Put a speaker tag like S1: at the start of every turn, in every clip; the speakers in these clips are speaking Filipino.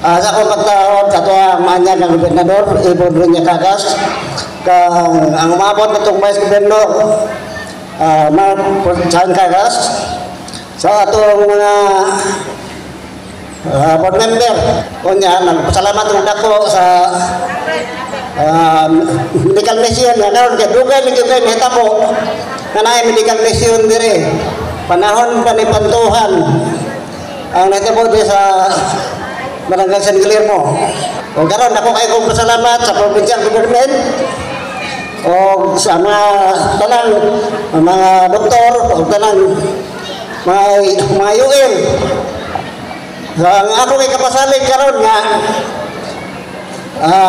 S1: Sa akong pagtaon sa tuwa manya ng gobernador, Ibon Rinya Cagas, ang umabot na itong Vice Gobernador, Chan Cagas, sa atong mga board member, kunya, nagpasalamat ng dako sa medical mission, na karon kay dugay kayo hitabo, na na medical mission dire, panahon pa ni Pantuhan, ang nahitabo dire sa Barangay San Guillermo. O karon ako kayo kong pasalamat sa provincial government o sa mga tanang mga doktor o tanang mga UN. So, ang ako kay kapasalig karon nga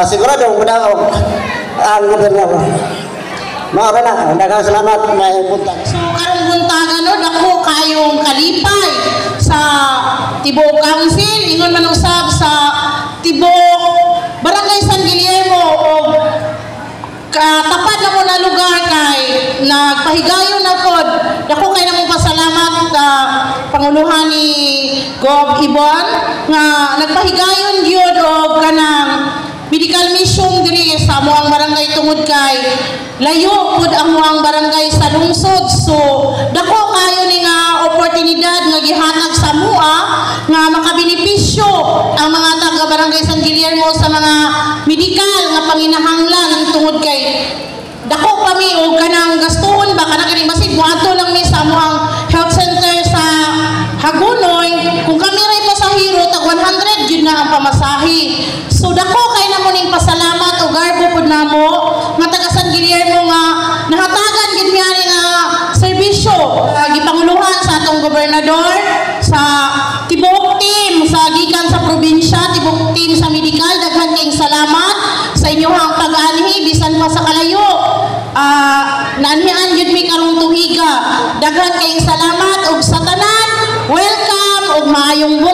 S1: sigurado madaog ang gobernador. Mga na, daghang salamat may buntag.
S2: So karong buntagan no dako kayong kalipay sa Tibok Council, ingon man usab sa Tibok Barangay San Guillermo o katapat na mo na lugar kay nagpahigayon na pod. Dako kay namong pasalamat sa panguluhan ni Gov Ibon nga nagpahigayon gyud og kanang medical mission diri sa moang barangay tungod kay layo pud ang moang barangay sa lungsod. So dako kayo ni nga oportunidad nga gihatag sa mua nga makabenepisyo ang mga taga barangay San Guillermo sa mga medikal nga panginahanglan tungod kay dako kami og kanang gastuhon ba kanang kini basig moadto lang mi sa moang health center sa Hagunoy. Kung kami ray pasahero tag 100 gyud na ang pamasahe. So dako kay namo ning pasalamat og garbo pud namo nga taga San Guillermo nga nahatagan gid mi ani nga serbisyo gipanguluhan sa atong gobernador sa Tibok team sa gikan sa probinsya, Tibok team sa medikal. Daghan kayong salamat sa inyong pag-anhi bisan pa sa kalayo. Naanhian gyud mi karong tuiga. Daghan kayong salamat og sa tanan. Welcome og maayong buhay.